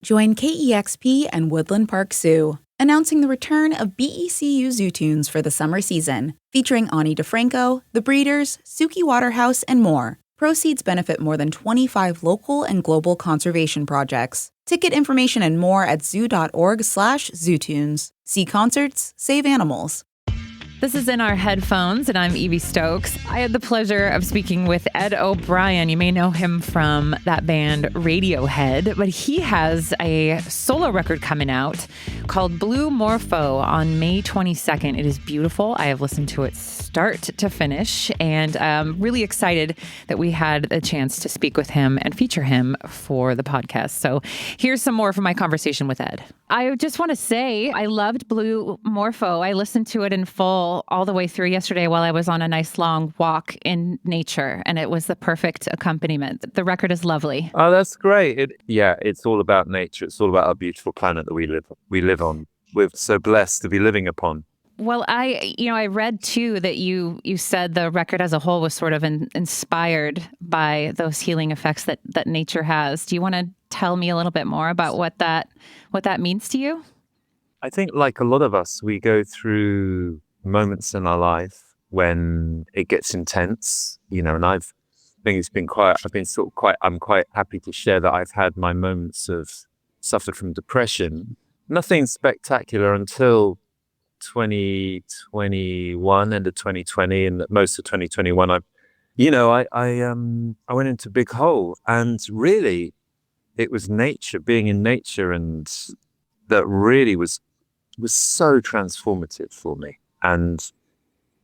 Join KEXP and Woodland Park Zoo, announcing the return of BECU Zoo Tunes for the summer season, featuring Ani DeFranco, The Breeders, Suki Waterhouse, and more. Proceeds benefit more than 25 local and global conservation projects. Ticket information and more at zoo.org/zootunes. See concerts, save animals. This is In Our Headphones, and I'm Evie Stokes. I had the pleasure of speaking with Ed O'Brien. You may know him from that band Radiohead, but he has a solo record coming out called Blue Morpho on May 22nd. It is beautiful. I have listened to it start to finish, and I'm really excited that we had a chance to speak with him and feature him for the podcast. So here's some more from my conversation with Ed. I just want to say I loved Blue Morpho. I listened to it in full all the way through yesterday while I was on a nice long walk in nature, and it was the perfect accompaniment. The record is lovely. Oh, that's great. It's all about nature. It's all about our beautiful planet that we live on. We're so blessed to be living upon. Well, I read too that you said the record as a whole was sort of inspired by those healing effects that nature has. Do you want to tell me a little bit more about what that means to you? I think, like a lot of us, we go through moments in our life when it gets intense, and I'm quite happy to share that I've had my moments of suffered from depression. Nothing spectacular until 2021, end of 2020, and most of 2021. I went into a big hole, and really it was nature, being in nature, and that really was so transformative for me. And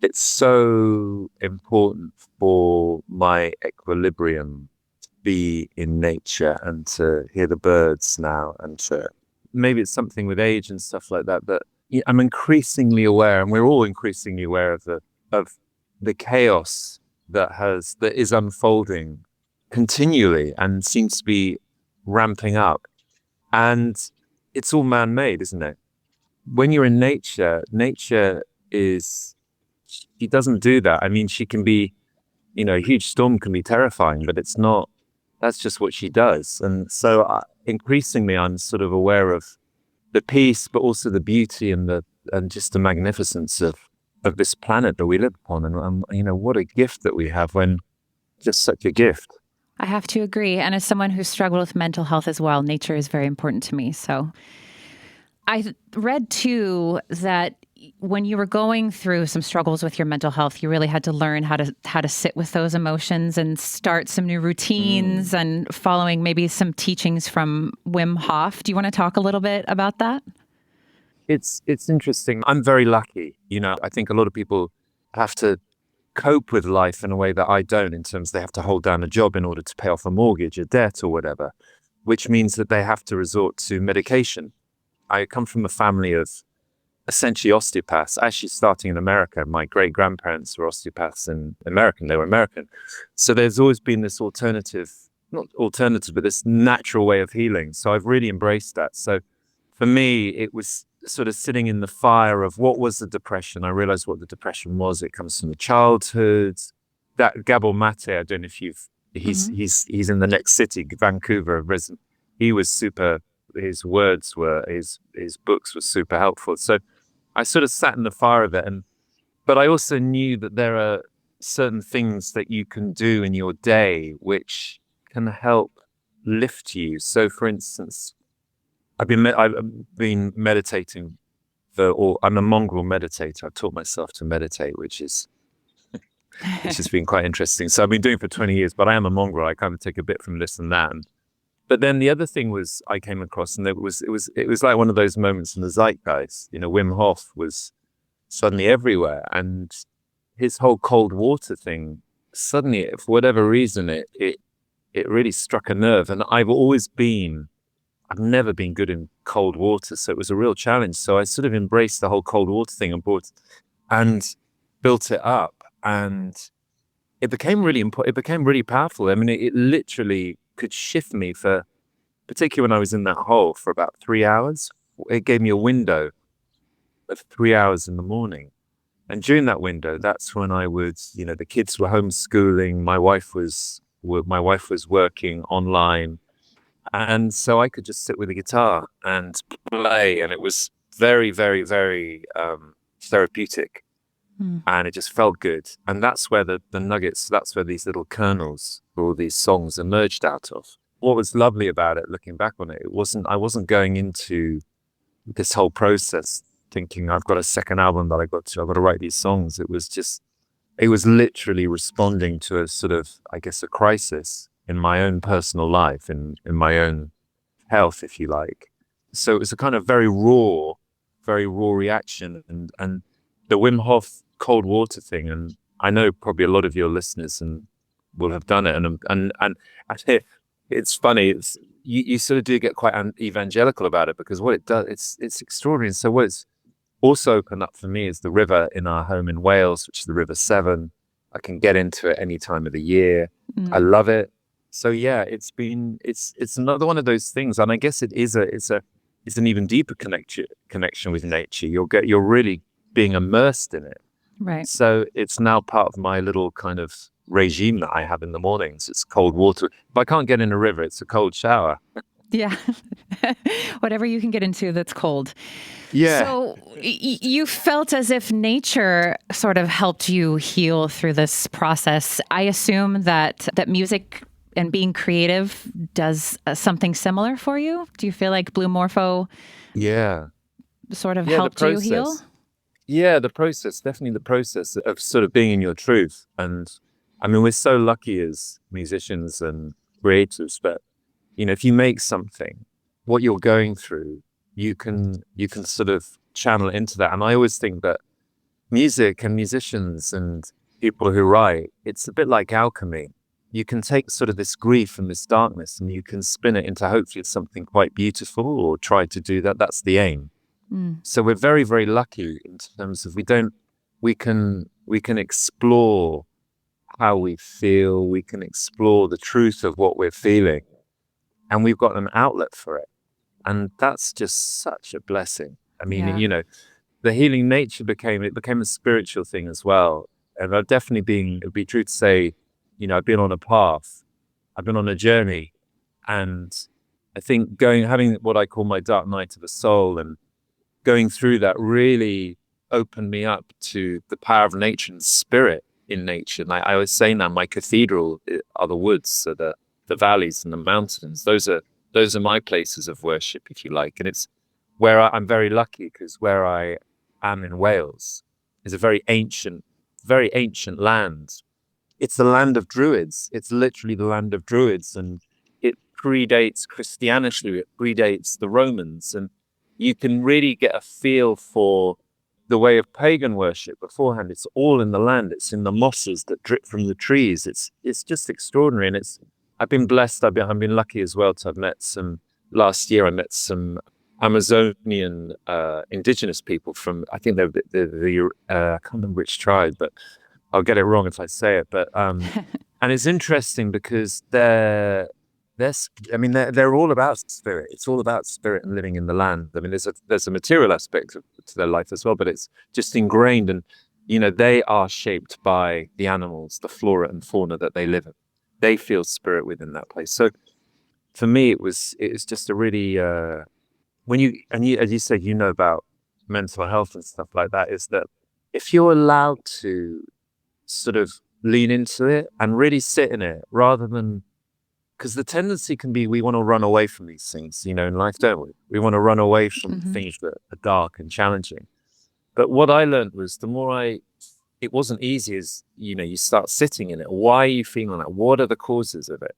it's so important for my equilibrium to be in nature and to hear the birds now, and to maybe it's something with age and stuff like that, but I'm increasingly aware, and we're all increasingly aware of the chaos that is unfolding continually and seems to be ramping up. And it's all man-made, isn't it? When you're in nature she doesn't do that. I mean, she can be, a huge storm can be terrifying, but it's not, that's just what she does. And so increasingly I'm sort of aware of the peace, but also the beauty and just the magnificence of this planet that we live upon. And what a gift that we have, when just such a gift. I have to agree. And as someone who's struggled with mental health as well, nature is very important to me. So I read too that when you were going through some struggles with your mental health, you really had to learn how to sit with those emotions and start some new routines and following maybe some teachings from Wim Hof. Do you want to talk a little bit about that? It's interesting. I'm very lucky. I think a lot of people have to cope with life in a way that I don't, in terms they have to hold down a job in order to pay off a mortgage, a debt or whatever, which means that they have to resort to medication. I come from a family of essentially osteopaths, actually starting in America. My great-grandparents were osteopaths in American. They were American. So there's always been this not alternative, but this natural way of healing. So I've really embraced that. So for me, it was sort of sitting in the fire of what was the depression. I realized what the depression was. It comes from the childhood. That Gabor Mate, I don't know if he's in the next city, Vancouver. He was super. His books were super helpful. So I sort of sat in the fire of it, but I also knew that there are certain things that you can do in your day which can help lift you. So, for instance, I've been meditating I'm a mongrel meditator. I've taught myself to meditate, which has been quite interesting. So I've been doing it for 20 years, but I am a mongrel. I kind of take a bit from this and that. But then the other thing was I came across, and it was like one of those moments in the zeitgeist. Wim Hof was suddenly everywhere, and his whole cold water thing, suddenly, for whatever reason, it really struck a nerve. And I've never been good in cold water, so it was a real challenge. So I sort of embraced the whole cold water thing and built it up, and it became really important. It became really powerful. I mean, it literally could shift me particularly when I was in that hole for about 3 hours. It gave me a window of 3 hours in the morning. And during that window, that's when I would, the kids were homeschooling. My wife was working online. And so I could just sit with the guitar and play, and it was very, very, very therapeutic, Mm. and it just felt good. And that's where the nuggets, that's where these little kernels for all these songs emerged out of. What was lovely about it, looking back on it, I wasn't going into this whole process thinking I've got a second album that I've got to write these songs. It was literally responding to a sort of, I guess, a crisis in my own personal life, in my own health, if you like. So it was a kind of very raw reaction, and the Wim Hof cold water thing. And I know probably a lot of your listeners and will have done it. And it's funny. You sort of do get quite evangelical about it, because what it does, it's extraordinary. And so what it's also opened up for me is the river in our home in Wales, which is the River Severn. I can get into it any time of the year. I love it. So yeah, it's another one of those things, and I guess it's an even deeper connection with nature. You're really being immersed in it. Right. So it's now part of my little kind of regime that I have in the mornings. It's cold water. If I can't get in a river, it's a cold shower. Yeah. Whatever you can get into that's cold. Yeah. So you felt as if nature sort of helped you heal through this process. I assume that music and being creative does something similar for you. Do you feel like Blue Morpho sort of helped you heal? Yeah, the process, definitely the process of sort of being in your truth. And I mean, we're so lucky as musicians and creatives, but if you make something, what you're going through, you can sort of channel into that. And I always think that music and musicians and people who write, it's a bit like alchemy. You can take sort of this grief and this darkness, and you can spin it into hopefully something quite beautiful, or try to do that. That's the aim. So we're very, very lucky in terms of we can explore how we feel. We can explore the truth of what we're feeling, and we've got an outlet for it. And that's just such a blessing. I mean, the healing nature became a spiritual thing as well. And I've definitely it'd be true to say, I've been on a path, I've been on a journey, and I think having what I call my dark night of the soul, and going through that really opened me up to the power of nature and spirit in nature. And I always say now, my cathedral are the woods, so the valleys and the mountains. Those are my places of worship, if you like. And it's where I'm very lucky, because where I am in Wales is a very ancient land. It's the land of Druids. It's literally the land of Druids, and it predates Christianity. It predates the Romans, and you can really get a feel for the way of pagan worship beforehand. It's all in the land. It's in the mosses that drip from the trees. It's just extraordinary, and I've been blessed. I've been lucky as well to have met some. Last year, I met some Amazonian indigenous people from, I think they're I can't remember which tribe, but I'll get it wrong if I say it. But and it's interesting because they're all about spirit. It's all about spirit and living in the land. I mean, there's a material aspect to their life as well, but it's just ingrained. And they are shaped by the animals, the flora and fauna that they live in. They feel spirit within that place. So for me, it was just a really as you said, about mental health and stuff like that, is that if you're allowed to sort of lean into it and really sit in it, rather than, because the tendency can be we want to run away from these things, in life, don't we? We want to run away from things that are dark and challenging. But what I learned was it wasn't easy as, you start sitting in it. Why are you feeling that? What are the causes of it?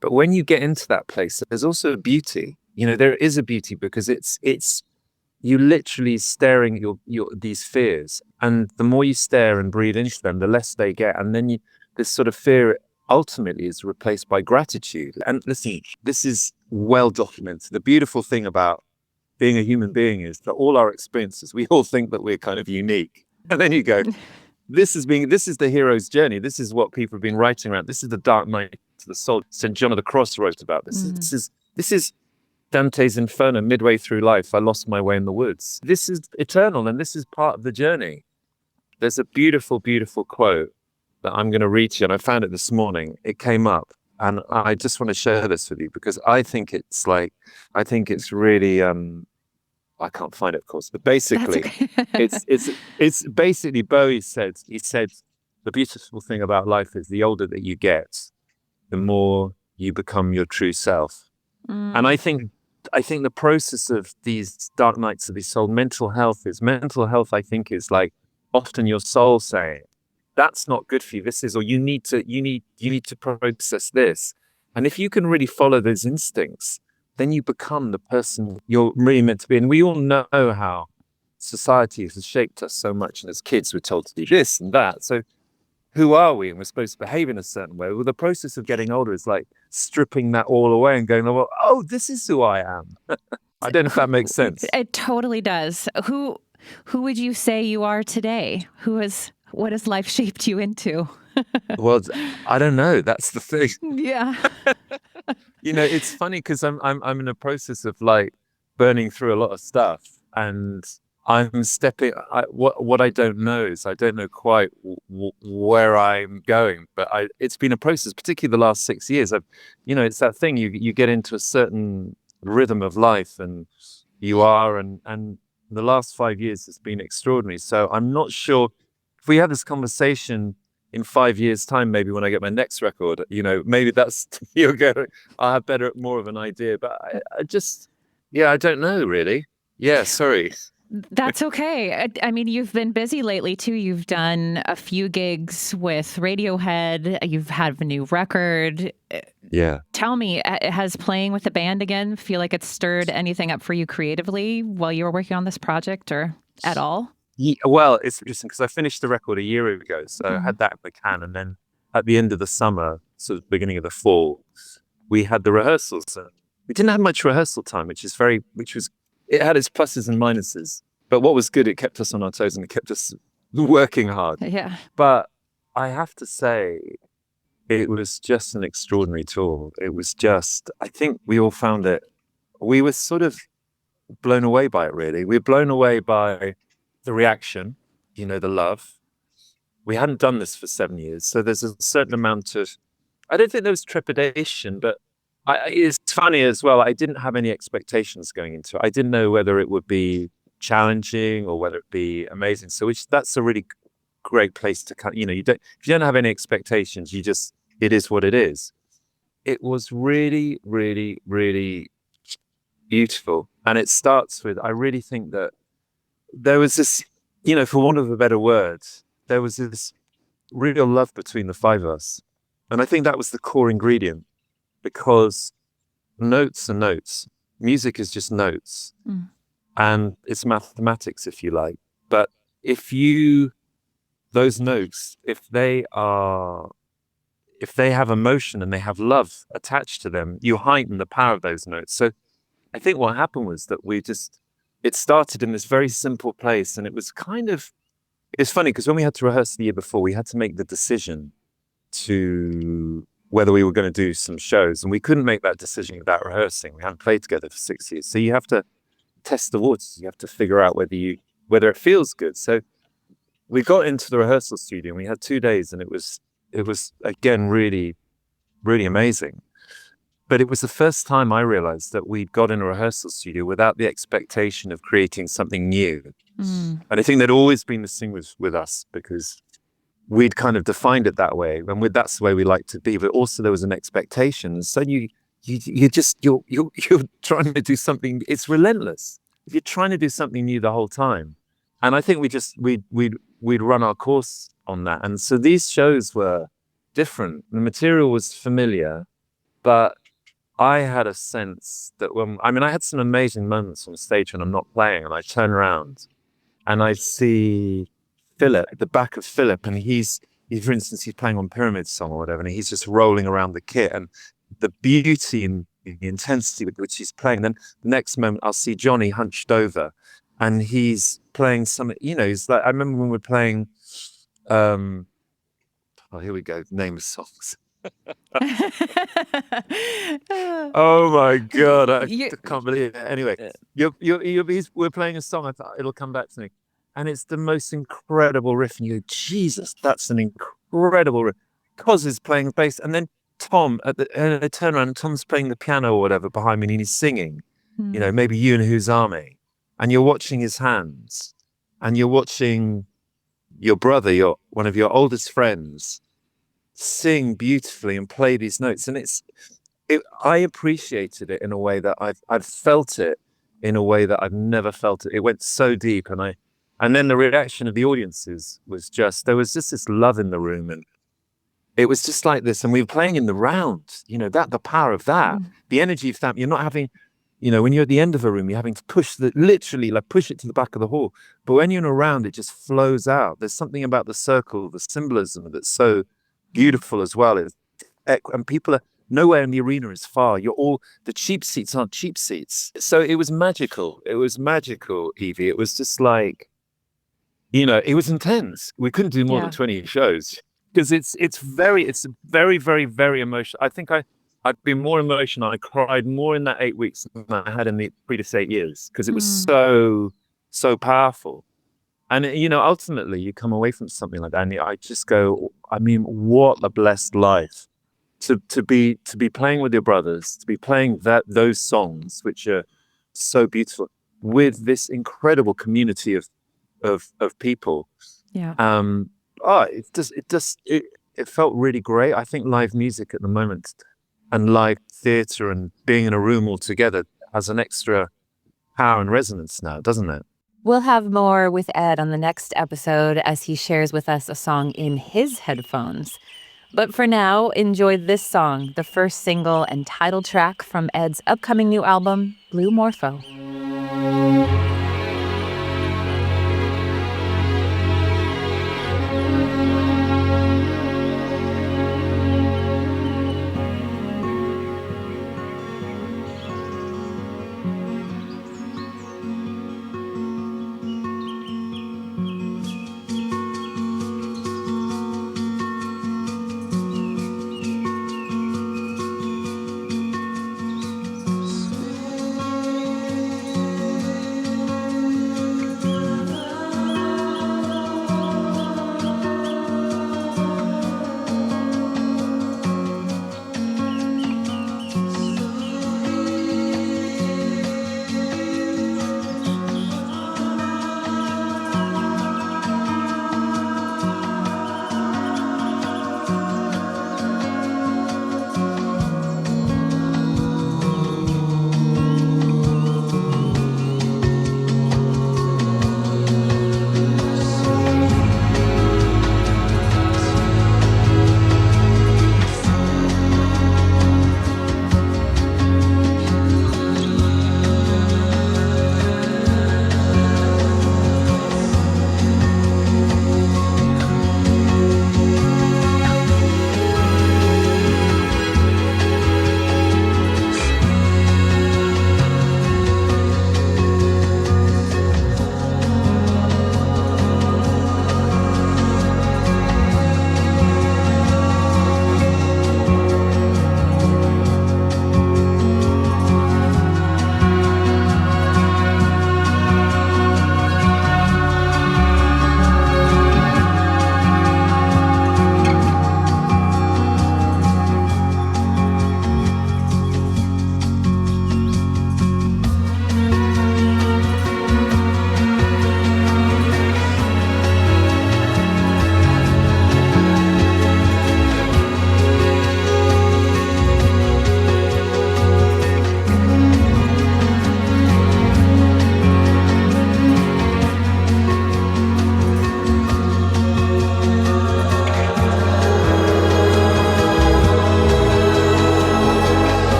But when you get into that place, there's also a beauty. There is a beauty, because it's you literally staring at your these fears, and the more you stare and breathe into them, the less they get. And then this sort of fear ultimately is replaced by gratitude. And listen, this is well documented. The beautiful thing about being a human being is that all our experiences, we all think that we're kind of unique. And then you go, this is the hero's journey. This is what people have been writing around. This is the dark night to the soul. St. John of the Cross wrote about this. This is Dante's Inferno. Midway through life, I lost my way in the woods. This is eternal, and this is part of the journey. There's a beautiful, beautiful quote that I'm going to read to you, and I found it this morning. It came up. And I just want to share this with you because I think it's really, I can't find it, of course, but basically, Okay. it's basically he said, the beautiful thing about life is the older that you get, the more you become your true self. And I think the process of these dark nights of the soul, mental health, I think, is like often your soul saying, that's not good for you. This is, or you need to process this. And if you can really follow those instincts, then you become the person you're really meant to be. And we all know how society has shaped us so much. And as kids, we're told to do this and that. So who are we? And we're supposed to behave in a certain way. Well, the process of getting older is like stripping that all away and going, well, oh, this is who I am. I don't know if that makes sense. It totally does. Who would you say you are today? What has life shaped you into? Well, I don't know. That's the thing. Yeah. It's funny because I'm in a process of like burning through a lot of stuff, and I'm stepping. What I don't know is I don't know quite where I'm going, but it's been a process, particularly the last 6 years. It's that thing you get into a certain rhythm of life, and and the last 5 years has been extraordinary. So I'm not sure if we have this conversation in 5 years' time, maybe when I get my next record, maybe that's I'll have more of an idea. But I don't know really. Yeah, sorry. That's okay. I mean, you've been busy lately too. You've done a few gigs with Radiohead. You've had a new record. Yeah. Tell me, has playing with the band again feel like it stirred anything up for you creatively while you were working on this project, or at all? Yeah, well, it's interesting because I finished the record a year ago, so I had that in the can, and then at the end of the summer, sort of beginning of the fall, we had the rehearsals. We didn't have much rehearsal time, it had its pluses and minuses. But what was good, it kept us on our toes and it kept us working hard. Yeah. But I have to say, it was just an extraordinary tour. It was I think we all found it, we were sort of blown away by it, really. We were blown away by the reaction, the love. We hadn't done this for 7 years, so there's a certain amount of, I don't think there was trepidation, but it's funny as well. I didn't have any expectations going into it. I didn't know whether it would be challenging or whether it be amazing. So that's a really great place to if you don't have any expectations, it is what it is. It was really, really, really beautiful. And it starts with, I really think that there was this, for want of a better word, there was this real love between the five of us. And I think that was the core ingredient, because notes are notes. Music is just notes. And it's mathematics, if you like. But those notes, if they have emotion and they have love attached to them, you heighten the power of those notes. So I think what happened was that it started in this very simple place, and it was it's funny because when we had to rehearse the year before, we had to make the decision to whether we were going to do some shows, and we couldn't make that decision without rehearsing. We hadn't played together for 6 years. So you have to test the waters. You have to figure out whether it feels good. So we got into the rehearsal studio and we had 2 days, and it was again, really, really amazing. But it was the first time I realized that we'd got in a rehearsal studio without the expectation of creating something new. And I think that'd always been the thing with us, because we'd kind of defined it that way, and that's the way we like to be. But also there was an expectation. So you're trying to do something. It's relentless. If you're trying to do something new the whole time, and I think we'd run our course on that. And so these shows were different. The material was familiar, but I had a sense that I had some amazing moments on stage when I'm not playing, and I turn around and I see Philip, the back of Philip, and he's for instance, he's playing on Pyramid Song or whatever, and he's just rolling around the kit, and the beauty and the intensity with which he's playing. Then the next moment I'll see Johnny hunched over, and he's playing some, he's like, I remember when we were playing, here we go, name of songs. Oh my God, I can't believe it. Anyway, we're playing a song, I thought it'll come back to me. And it's the most incredible riff, and you go, Jesus, that's an incredible riff. Cos is playing bass, and then Tom, and I turn around and Tom's playing the piano or whatever behind me and he's singing, maybe You and Whose Army, and you're watching his hands and you're watching your brother, one of your oldest friends, sing beautifully and play these notes. And I appreciated it in a way that I've felt it in a way that I've never felt it. It went so deep, and then the reaction of the audiences was there was just this love in the room, and it was just like this. And we were playing in the round, the power of that, the energy of that. You're not having, when you're at the end of a room, you're having to push literally push it to the back of the hall. But when you're in a round, it just flows out. There's something about the circle, the symbolism that's so beautiful as well. And people are nowhere in the arena is far. The cheap seats aren't cheap seats. So it was magical. It was magical, Evie. It was just like, it was intense. We couldn't do more than 20 shows because it's very, very, very emotional. I think I'd been more emotional. I cried more in that 8 weeks than I had in the previous 8 years because it was so powerful. And, ultimately you come away from something like that and I just go, I mean, what a blessed life to be playing with your brothers, to be playing those songs, which are so beautiful, with this incredible community of people. Yeah. It felt really great. I think live music at the moment and live theatre and being in a room all together has an extra power and resonance now, doesn't it? We'll have more with Ed on the next episode as he shares with us a song in his headphones. But for now, enjoy this song, the first single and title track from Ed's upcoming new album, Blue Morpho.